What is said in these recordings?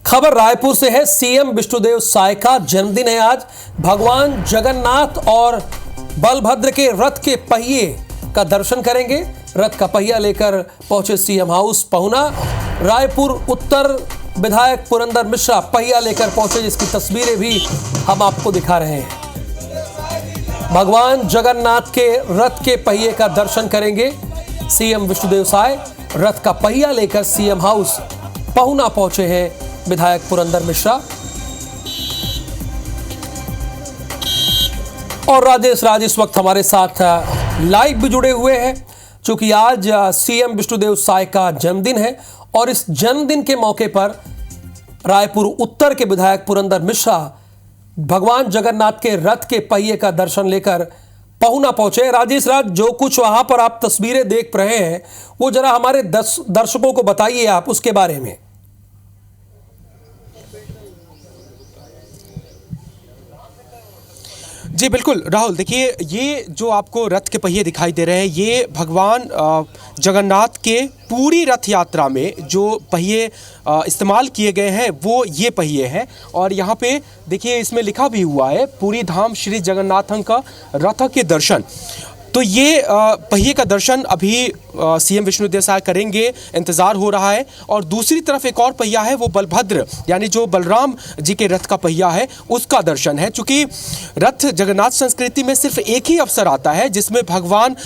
खबर रायपुर से है। सीएम विष्णुदेव साय का जन्मदिन है आज। भगवान जगन्नाथ और बलभद्र के रथ के पहिए का दर्शन करेंगे। रथ का पहिया लेकर पहुंचे सीएम हाउस पहुना। रायपुर उत्तर विधायक पुरंदर मिश्रा पहिया लेकर पहुंचे, जिसकी तस्वीरें भी हम आपको दिखा रहे हैं। भगवान जगन्नाथ के रथ के पहिए का दर्शन करेंगे सीएम विष्णुदेव साय। रथ का पहिया लेकर सीएम हाउस पहुना पहुंचे हैं विधायक पुरंदर मिश्रा। और राजेश इस वक्त हमारे साथ लाइव भी जुड़े हुए हैं, क्योंकि आज सीएम विष्णुदेव साय का जन्मदिन है और इस जन्मदिन के मौके पर रायपुर उत्तर के विधायक पुरंदर मिश्रा भगवान जगन्नाथ के रथ के पहिए का दर्शन लेकर पहुना पहुंचे। राजेश, जो कुछ वहां पर आप तस्वीरें देख रहे हैं वो जरा हमारे दर्शकों को बताइए आप उसके बारे में। जी बिल्कुल राहुल, देखिए ये जो आपको रथ के पहिए दिखाई दे रहे हैं, ये भगवान जगन्नाथ के पूरी रथ यात्रा में जो पहिए इस्तेमाल किए गए हैं वो ये पहिए हैं। और यहाँ पे देखिए इसमें लिखा भी हुआ है, पूरी धाम श्री जगन्नाथं का रथ के दर्शन। तो ये पहिए का दर्शन अभी सीएम विष्णुदेव साय करेंगे, इंतज़ार हो रहा है। और दूसरी तरफ एक और पहिया है, वो बलभद्र यानी जो बलराम जी के रथ का पहिया है उसका दर्शन है। चूँकि रथ जगन्नाथ संस्कृति में सिर्फ एक ही अवसर आता है जिसमें भगवान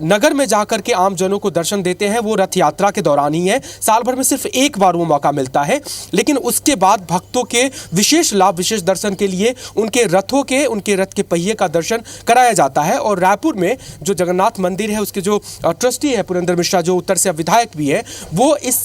नगर में जाकर के आम जनों को दर्शन देते हैं, वो रथ यात्रा के दौरान ही है। साल भर में सिर्फ एक बार वो मौका मिलता है, लेकिन उसके बाद भक्तों के विशेष लाभ, विशेष दर्शन के लिए उनके रथों के, उनके रथ के पहिए का दर्शन कराया जाता है। और रायपुर में जो जगन्नाथ मंदिर है उसके जो ट्रस्टी है पुरंदर मिश्रा, जो उत्तर से विधायक भी है, वो इस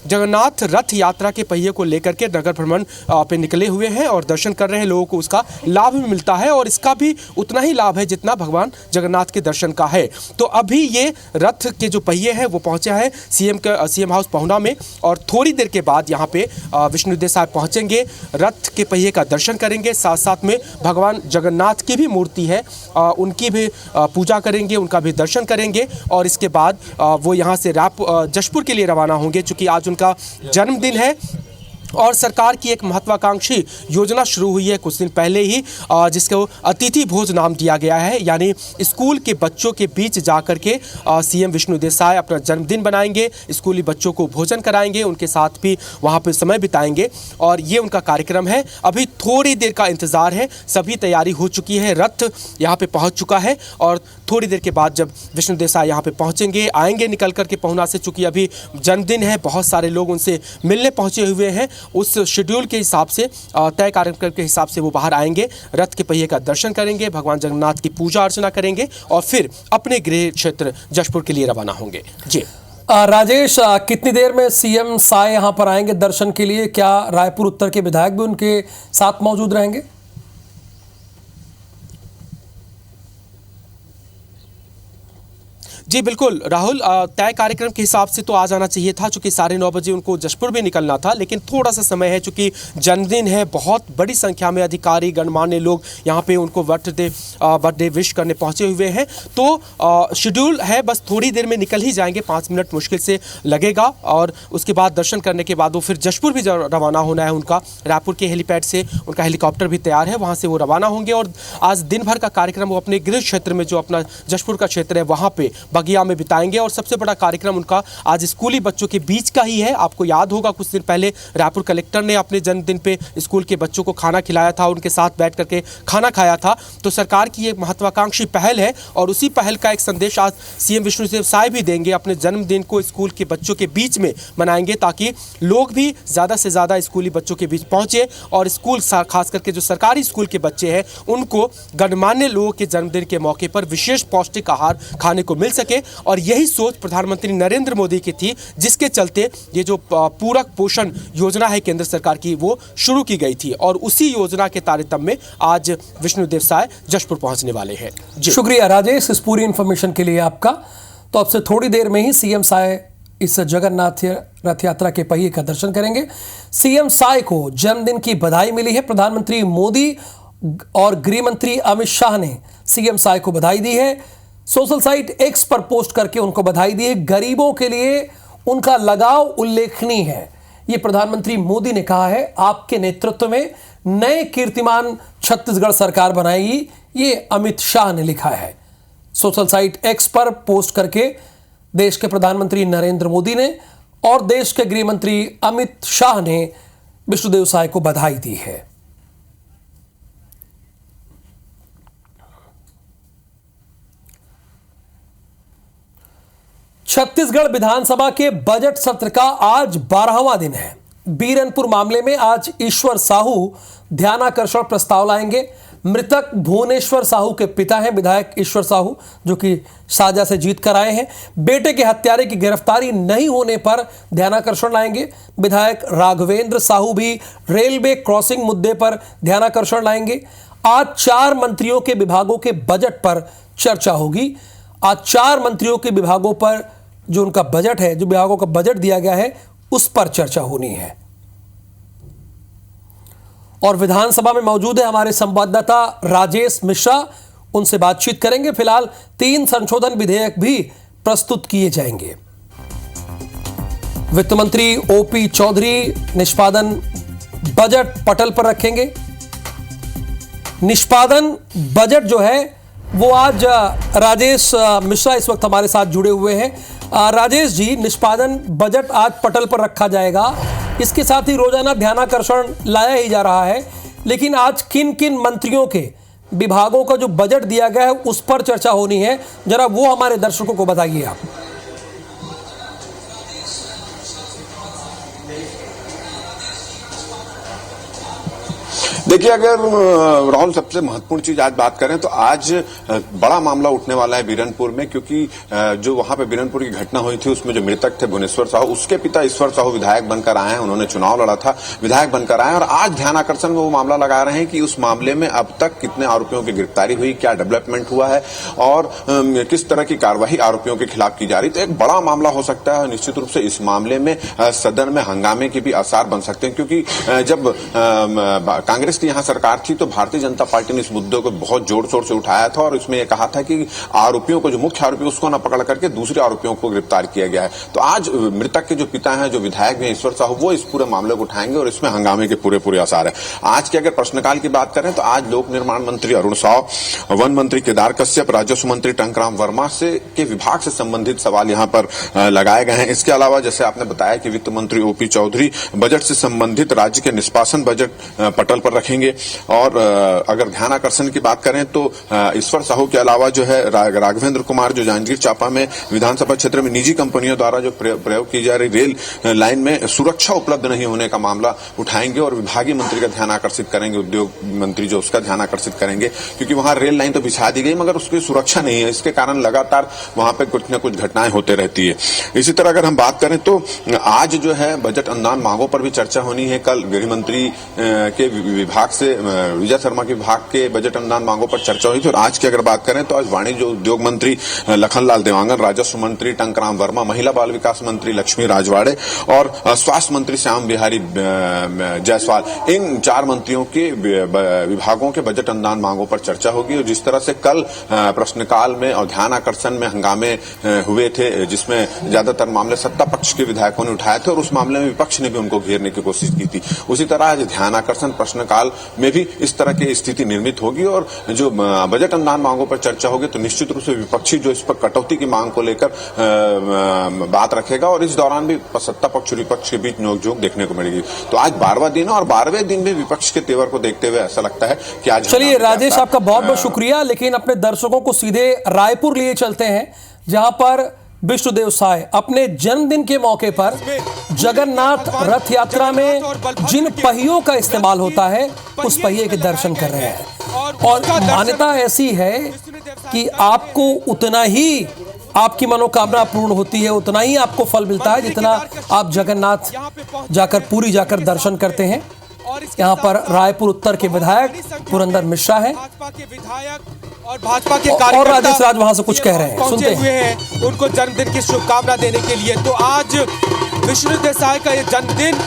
जगन्नाथ रथ यात्रा के पहिए को लेकर के नगर भ्रमण पे निकले हुए हैं और दर्शन कर रहे हैं। लोगों को उसका लाभ भी मिलता है और इसका भी उतना ही लाभ है जितना भगवान जगन्नाथ के दर्शन का है। तो अभी ये रथ के जो पहिए हैं वो पहुंचे हैं सीएम हाउस पहुना में, और थोड़ी देर के बाद यहाँ पे विष्णुदेव साय पहुंचेंगे, रथ के पहिए का दर्शन करेंगे। साथ साथ में भगवान जगन्नाथ की भी मूर्ति है, उनकी भी पूजा करेंगे, उनका भी दर्शन करेंगे। और इसके बाद वो यहाँ से जशपुर के लिए रवाना होंगे, चूँकि आज उनका जन्मदिन है। और सरकार की एक महत्वाकांक्षी योजना शुरू हुई है कुछ दिन पहले ही, जिसको अतिथि भोज नाम दिया गया है। यानी स्कूल के बच्चों के बीच जाकर के सीएम विष्णुदेव साय अपना जन्मदिन बनाएंगे, स्कूली बच्चों को भोजन कराएंगे, उनके साथ भी वहाँ पे समय बिताएंगे। और ये उनका कार्यक्रम है। अभी थोड़ी देर का इंतज़ार है, सभी तैयारी हो चुकी है, रथ यहाँ पे पहुँच चुका है। और थोड़ी देर के बाद जब विष्णुदेव साय यहाँ पे पहुँचेंगे, आएंगे निकल करके पहुना से, चूँकि अभी जन्मदिन है, बहुत सारे लोग उनसे मिलने पहुँचे हुए हैं। उस शेड्यूल के हिसाब से, तय कार्यक्रम के हिसाब से वो बाहर आएंगे, रथ के पहिए का दर्शन करेंगे, भगवान जगन्नाथ की पूजा अर्चना करेंगे और फिर अपने गृह क्षेत्र जशपुर के लिए रवाना होंगे। जी राजेश, कितनी देर में सीएम साय यहाँ पर आएंगे दर्शन के लिए? क्या रायपुर उत्तर के विधायक भी उनके साथ मौजूद रहेंगे? जी बिल्कुल राहुल, तय कार्यक्रम के हिसाब से तो आ जाना चाहिए था, चूँकि 9:30 बजे उनको जशपुर भी निकलना था, लेकिन थोड़ा सा समय है, चूँकि जन्मदिन है। बहुत बड़ी संख्या में अधिकारी गणमान्य लोग यहाँ पे उनको बर्थडे विश करने पहुँचे हुए हैं। तो शेड्यूल है, बस थोड़ी देर में निकल ही जाएंगे, 5 मिनट मुश्किल से लगेगा। और उसके बाद दर्शन करने के बाद वो फिर जशपुर भी रवाना होना है उनका। रायपुर के हेलीपैड से उनका हेलीकॉप्टर भी तैयार है, वहाँ से वो रवाना होंगे। और आज दिन भर का कार्यक्रम वो अपने गृह क्षेत्र में, जो अपना जशपुर का क्षेत्र है, वहाँ पे बगिया में बिताएंगे। और सबसे बड़ा कार्यक्रम उनका आज स्कूली बच्चों के बीच का ही है। आपको याद होगा कुछ दिन पहले रायपुर कलेक्टर ने अपने जन्मदिन पे स्कूल के बच्चों को खाना खिलाया था, उनके साथ बैठ करके खाना खाया था। तो सरकार की एक महत्वाकांक्षी पहल है और उसी पहल का एक संदेश आज सीएम विष्णुदेव साय भी देंगे। अपने जन्मदिन को स्कूल के बच्चों के बीच में मनाएंगे, ताकि लोग भी ज़्यादा से ज़्यादा स्कूली बच्चों के बीच पहुँचे और स्कूल, खास करके जो सरकारी स्कूल के बच्चे हैं, उनको गणमान्य लोगों के जन्मदिन के मौके पर विशेष पौष्टिक आहार खाने को मिल सके। और यही सोच प्रधानमंत्री नरेंद्र मोदी की थी, जिसके चलते ये जो पूरक पोषण योजना है केंद्र सरकार की, वो शुरू की गई थी। और उसी योजना के तारतम्य में आज विष्णुदेव साय जशपुर पहुंचने वाले हैं। शुक्रिया राजेश इस पूरी इंफॉर्मेशन के लिए आपका। तो अब से थोड़ी देर में ही सीएम साय इस जगन्नाथ रथ यात्रा के पहिए का दर्शन करेंगे। सीएम साय को जन्मदिन की बधाई मिली है। प्रधानमंत्री मोदी और गृह मंत्री अमित शाह ने सीएम साय को बधाई दी है। सोशल साइट एक्स पर पोस्ट करके उनको बधाई दी है। गरीबों के लिए उनका लगाव उल्लेखनीय है। ये प्रधानमंत्री मोदी ने कहा है। आपके नेतृत्व में नए कीर्तिमान छत्तीसगढ़ सरकार बनाएगी, ये अमित शाह ने लिखा है सोशल साइट एक्स पर पोस्ट करके। देश के प्रधानमंत्री नरेंद्र मोदी ने और देश के गृह मंत्री अमित शाह ने विष्णुदेव साय को बधाई दी है। छत्तीसगढ़ विधानसभा के बजट सत्र का आज 12वां दिन है। बीरनपुर मामले में आज ईश्वर साहू ध्यानाकर्षण प्रस्ताव लाएंगे। मृतक भुवनेश्वर साहू के पिता हैं विधायक ईश्वर साहू, जो कि साजा से जीत कर आए हैं। बेटे के हत्यारे की गिरफ्तारी नहीं होने पर ध्यानाकर्षण लाएंगे। विधायक राघवेंद्र साहू भी रेलवे क्रॉसिंग मुद्दे पर ध्यानाकर्षण लाएंगे। आज 4 मंत्रियों के विभागों के बजट पर चर्चा होगी। आज 4 मंत्रियों के विभागों पर जो उनका बजट है, जो विभागों का बजट दिया गया है, उस पर चर्चा होनी है। और विधानसभा में मौजूद है हमारे संवाददाता राजेश मिश्रा, उनसे बातचीत करेंगे। फिलहाल 3 संशोधन विधेयक भी प्रस्तुत किए जाएंगे। वित्त मंत्री ओपी चौधरी निष्पादन बजट पटल पर रखेंगे। निष्पादन बजट जो है वो आज राजेश मिश्रा इस वक्त हमारे साथ जुड़े हुए हैं। राजेश जी, निष्पादन बजट आज पटल पर रखा जाएगा, इसके साथ ही रोजाना ध्यानाकर्षण लाया ही जा रहा है, लेकिन आज किन किन मंत्रियों के विभागों का जो बजट दिया गया है उस पर चर्चा होनी है, जरा वो हमारे दर्शकों को बताइए आप। देखिए, अगर राहुल सबसे महत्वपूर्ण चीज आज बात करें तो आज बड़ा मामला उठने वाला है बीरनपुर में, क्योंकि जो वहां पे बीरनपुर की घटना हुई थी उसमें जो मृतक थे भुवनेश्वर साहू, उसके पिता ईश्वर साहू विधायक बनकर आए हैं। उन्होंने चुनाव लड़ा था, विधायक बनकर आए और आज ध्यानाकर्षण में वो मामला लगा रहे हैं कि उस मामले में अब तक कितने आरोपियों की गिरफ्तारी हुई, क्या डेवलपमेंट हुआ है और किस तरह की कार्यवाही आरोपियों के खिलाफ की जा रही। तो एक बड़ा मामला हो सकता है। निश्चित रूप से इस मामले में सदन में हंगामे के भी आसार बन सकते हैं, क्योंकि जब कांग्रेस की यहां सरकार थी तो भारतीय जनता पार्टी ने इस मुद्दे को बहुत जोर शोर से उठाया था और इसमें यह कहा था कि आरोपियों को, जो मुख्य आरोपी उसको न पकड़ करके दूसरे आरोपियों को गिरफ्तार किया गया है। तो आज मृतक के जो पिता हैं, जो विधायक हैं ईश्वर साहू, वो इस पूरे मामले को उठाएंगे और इसमें हंगामे के पूरे आसार है। आज के अगर प्रश्नकाल की बात करें तो आज लोक निर्माण मंत्री अरुण साव, वन मंत्री केदार कश्यप, राजस्व मंत्री टंकराम वर्मा से के विभाग से संबंधित सवाल यहां पर लगाए गए हैं। इसके अलावा जैसे आपने बताया कि वित्त मंत्री ओपी चौधरी बजट से संबंधित राज्य के निष्पादन बजट पटल पर रखेंगे। और अगर ध्यानाकर्षण की बात करें तो ईश्वर साहू के अलावा जो है राघवेंद्र कुमार, जो जांजगीर चांपा में विधानसभा क्षेत्र में निजी कंपनियों द्वारा जो प्रयोग की जा रही रेल लाइन में सुरक्षा उपलब्ध नहीं होने का मामला उठाएंगे और विभागीय मंत्री का ध्यान आकर्षित करेंगे, उद्योग मंत्री जो उसका ध्यान आकर्षित करेंगे, क्योंकि वहां रेल लाइन तो बिछा दी गई मगर उसकी सुरक्षा नहीं है। इसके कारण लगातार वहां पर कुछ न कुछ घटनाएं होते रहती है। इसी तरह अगर हम बात करें तो आज जो है बजट अनुदान मांगों पर भी चर्चा होनी है। कल गृह मंत्री के विभाग से, विजय शर्मा के विभाग के बजट अनुदान मांगों पर चर्चा हुई थी। और आज की अगर बात करें तो आज वाणिज्य उद्योग मंत्री लखनलाल देवांगन, राजस्व मंत्री टंकराम वर्मा, महिला बाल विकास मंत्री लक्ष्मी राजवाड़े और स्वास्थ्य मंत्री श्याम बिहारी जायसवाल, इन 4 मंत्रियों के विभागों के बजट अनुदान मांगों पर चर्चा होगी। और जिस तरह से कल प्रश्नकाल में और ध्यानाकर्षण में हंगामे हुए थे, जिसमें ज्यादातर मामले सत्ता पक्ष के विधायकों ने उठाए थे और उस मामले में विपक्ष ने भी उनको घेरने की कोशिश की थी, उसी तरह आज ध्यानाकर्षण प्रश्नकाल में भी इस तरह की स्थिति निर्मित होगी। और जो बजट अनुदान मांगों पर चर्चा होगी तो निश्चित रूप से विपक्षी जो इस पर कटौती की मांग को लेकर बात रखेगा और इस दौरान भी सत्ता पक्ष और विपक्ष के बीच नोकझोंक देखने को मिलेगी। तो आज 12वां दिन है और 12वें दिन भी विपक्ष के तेवर को देखते हुए ऐसा लगता है कि आज। चलिए राजेश, आपका बहुत बहुत शुक्रिया, लेकिन अपने दर्शकों को सीधे रायपुर लिए चलते हैं, जहां पर विष्णुदेव साय अपने जन्मदिन के मौके पर जगन्नाथ रथ यात्रा में जिन पहियों का इस्तेमाल होता है उस पहिए के दर्शन कर रहे हैं। और मान्यता ऐसी है कि आपको उतना ही आपकी मनोकामना पूर्ण होती है, उतना ही आपको फल मिलता है जितना आप जगन्नाथ जाकर पुरी जाकर दर्शन करते हैं। यहाँ पर रायपुर उत्तर के विधायक पुरंदर मिश्रा है और भाजपा के कार्यकर्ता और राजेश राज वहां से कुछ कह रहे हैं, सुनते हैं उनको जन्मदिन की शुभकामना देने के लिए। तो आज विष्णुदेव साय का ये जन्मदिन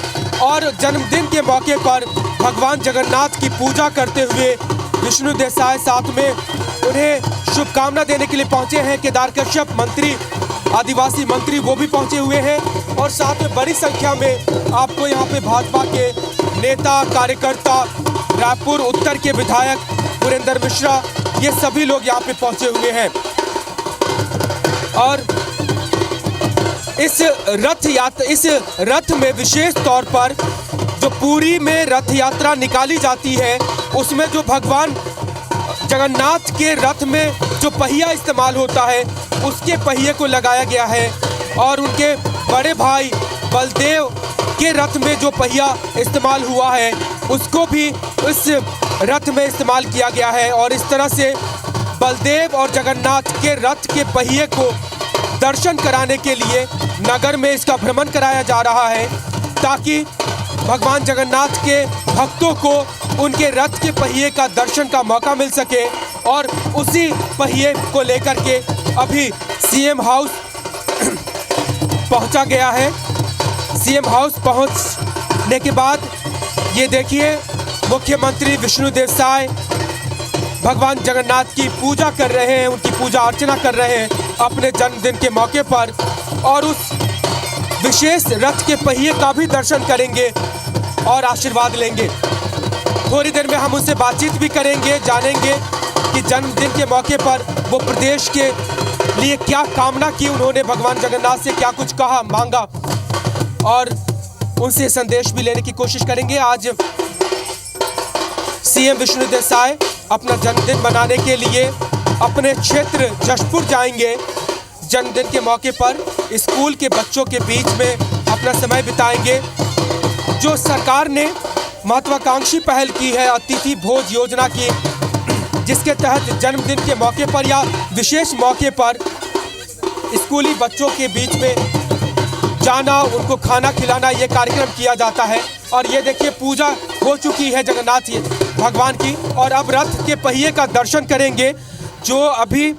और जन्मदिन के मौके पर भगवान जगन्नाथ की पूजा करते हुए विष्णुदेव साय साथ में उन्हें शुभकामना देने के लिए पहुंचे हैं केदार कश्यप, मंत्री आदिवासी मंत्री वो भी पहुंचे हुए हैं और साथ में बड़ी संख्या में आपको यहाँ पे भाजपा के नेता कार्यकर्ता, रायपुर उत्तर के विधायक पुरेंद्र मिश्रा, ये सभी लोग यहाँ पे पहुंचे हुए हैं। और इस रथ में विशेष तौर पर जो पुरी में रथ यात्रा निकाली जाती है, उसमें जो भगवान जगन्नाथ के रथ में जो पहिया इस्तेमाल होता है, उसके पहिए को लगाया गया है और उनके बड़े भाई बलदेव के रथ में जो पहिया इस्तेमाल हुआ है, उसको भी इस रथ में इस्तेमाल किया गया है। और इस तरह से बलदेव और जगन्नाथ के रथ के पहिए को दर्शन कराने के लिए नगर में इसका भ्रमण कराया जा रहा है, ताकि भगवान जगन्नाथ के भक्तों को उनके रथ के पहिए का दर्शन का मौका मिल सके। और उसी पहिए को लेकर के अभी सीएम हाउस पहुंचा गया है। सीएम हाउस पहुंचने के बाद ये देखिए, मुख्यमंत्री विष्णुदेव साय भगवान जगन्नाथ की पूजा कर रहे हैं, उनकी पूजा अर्चना कर रहे हैं अपने जन्मदिन के मौके पर, और उस विशेष रथ के पहिए का भी दर्शन करेंगे और आशीर्वाद लेंगे। थोड़ी देर में हम उनसे बातचीत भी करेंगे, जानेंगे कि जन्मदिन के मौके पर वो प्रदेश के लिए क्या कामना की, उन्होंने भगवान जगन्नाथ से क्या कुछ कहा, मांगा, और उनसे संदेश भी लेने की कोशिश करेंगे। आज सीएम विष्णुदेव साय अपना जन्मदिन मनाने के लिए अपने क्षेत्र जशपुर जाएंगे। जन्मदिन के मौके पर स्कूल के बच्चों के बीच में अपना समय बिताएंगे। जो सरकार ने महत्वाकांक्षी पहल की है अतिथि भोज योजना की, जिसके तहत जन्मदिन के मौके पर या विशेष मौके पर स्कूली बच्चों के बीच में जाना, उनको खाना खिलाना, ये कार्यक्रम किया जाता है। और ये देखिए, पूजा हो चुकी है जगन्नाथ भगवान की, और अब रथ के पहिए का दर्शन करेंगे। जो अभी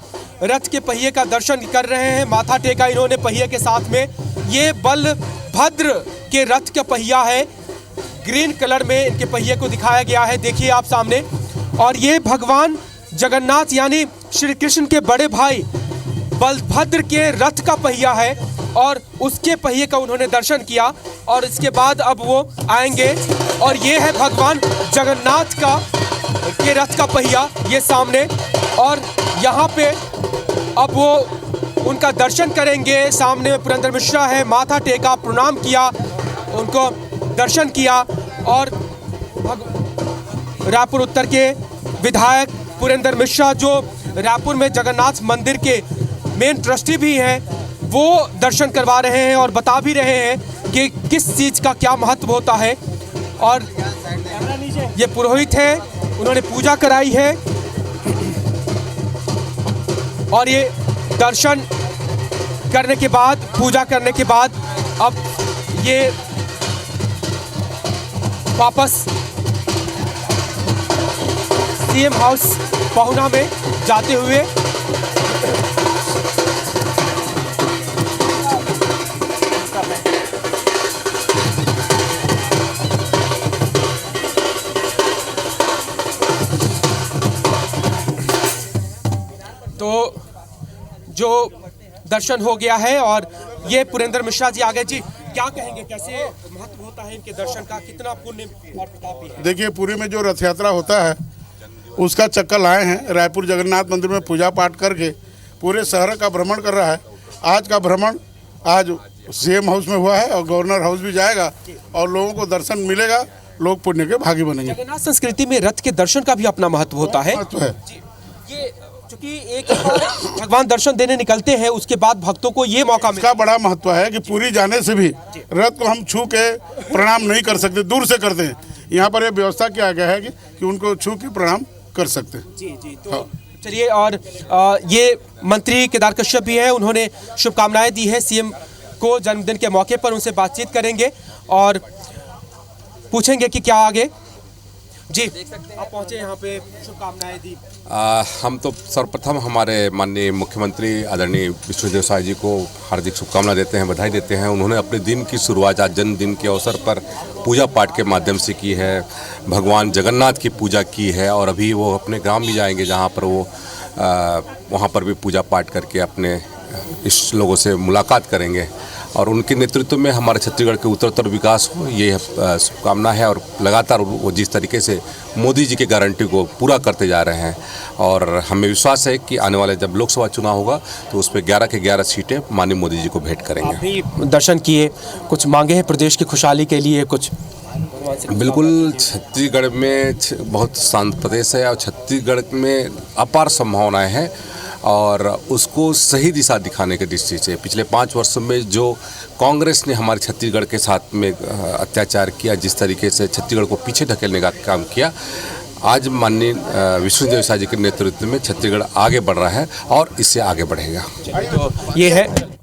रथ के पहिए का दर्शन कर रहे हैं, माथा टेका इन्होंने पहिए के साथ में, ये बलभद्र के रथ का पहिया है। ग्रीन कलर में इनके पहिए को दिखाया गया है, देखिए आप सामने। और ये भगवान जगन्नाथ यानी श्री कृष्ण के बड़े भाई बलभद्र के रथ का पहिया है, और उसके पहिए का उन्होंने दर्शन किया। और इसके बाद अब वो आएंगे, और ये है भगवान जगन्नाथ के रथ का पहिया, ये सामने। और यहाँ पे अब वो उनका दर्शन करेंगे। सामने में पुरेंद्र मिश्रा है, माथा टेका, प्रणाम किया, उनको दर्शन किया। और रायपुर उत्तर के विधायक पुरेंद्र मिश्रा, जो रायपुर में जगन्नाथ मंदिर के मेन ट्रस्टी भी हैं, वो दर्शन करवा रहे हैं और बता भी रहे हैं कि किस चीज़ का क्या महत्व होता है। और ये पुरोहित हैं, उन्होंने पूजा कराई है, और ये दर्शन करने के बाद, पूजा करने के बाद, अब ये वापस सीएम हाउस पहुना में जाते हुए तो जो दर्शन हो गया है। और ये पुरेंद्र मिश्रा जी आ गए। जी, क्या कहेंगे, कैसे महत्व होता है इनके दर्शन का, कितना पुण्य और प्रताप है? देखिए, पुरी में जो रथ यात्रा होता है उसका चक्कर लाए हैं। रायपुर जगन्नाथ मंदिर में पूजा पाठ करके पूरे शहर का भ्रमण कर रहा है। आज का भ्रमण आज सीएम हाउस में हुआ है और गवर्नर हाउस भी जाएगा, और लोगों को दर्शन मिलेगा, लोग पुण्य के भागी बनेंगे। जगन्नाथ संस्कृति में रथ के दर्शन का भी अपना महत्व होता है। महत्व है। ये चूंकि एक भगवान दर्शन देने निकलते हैं, उसके बाद भक्तों को ये मौका इसका बड़ा महत्व है कि पूरी जाने से भी रथ को हम छू के प्रणाम नहीं कर सकते, दूर से करते हैं। यहाँ पर ये व्यवस्था किया गया है कि उनको छू के प्रणाम कर सकते हैं। जी जी, तो चलिए। और ये मंत्री केदार कश्यप भी है, उन्होंने शुभकामनाएं दी है सीएम को जन्मदिन के मौके पर। उनसे बातचीत करेंगे और पूछेंगे कि क्या आगे। जी, आप पहुंचे यहाँ पे, शुभकामनाएं दी। हम तो सर्वप्रथम हमारे माननीय मुख्यमंत्री आदरणीय विष्णुदेव साय जी को हार्दिक शुभकामना देते हैं, बधाई देते हैं। उन्होंने अपने दिन की शुरुआत आज जन्मदिन के अवसर पर पूजा पाठ के माध्यम से की है, भगवान जगन्नाथ की पूजा की है, और अभी वो अपने ग्राम भी जाएंगे, जहाँ पर वो वहाँ पर भी पूजा पाठ करके अपने इस लोगों से मुलाकात करेंगे और उनके नेतृत्व में हमारे छत्तीसगढ़ के उत्तरोत्तर विकास हो, ये शुभकामना है। और लगातार वो जिस तरीके से मोदी जी की गारंटी को पूरा करते जा रहे हैं और हमें विश्वास है कि आने वाले जब लोकसभा चुनाव होगा तो उस पर 11 के 11 सीटें माननीय मोदी जी को भेंट करेंगे। अभी दर्शन किए, कुछ मांगे हैं प्रदेश की खुशहाली के लिए कुछ? बिल्कुल, छत्तीसगढ़ में बहुत शांत प्रदेश है और छत्तीसगढ़ में अपार संभावनाएं हैं और उसको सही दिशा दिखाने की दृष्टि से पिछले 5 वर्षों में जो कांग्रेस ने हमारे छत्तीसगढ़ के साथ में अत्याचार किया, जिस तरीके से छत्तीसगढ़ को पीछे धकेलने का काम किया, आज माननीय विष्णुदेव साय जी के नेतृत्व में छत्तीसगढ़ आगे बढ़ रहा है और इससे आगे बढ़ेगा। तो ये है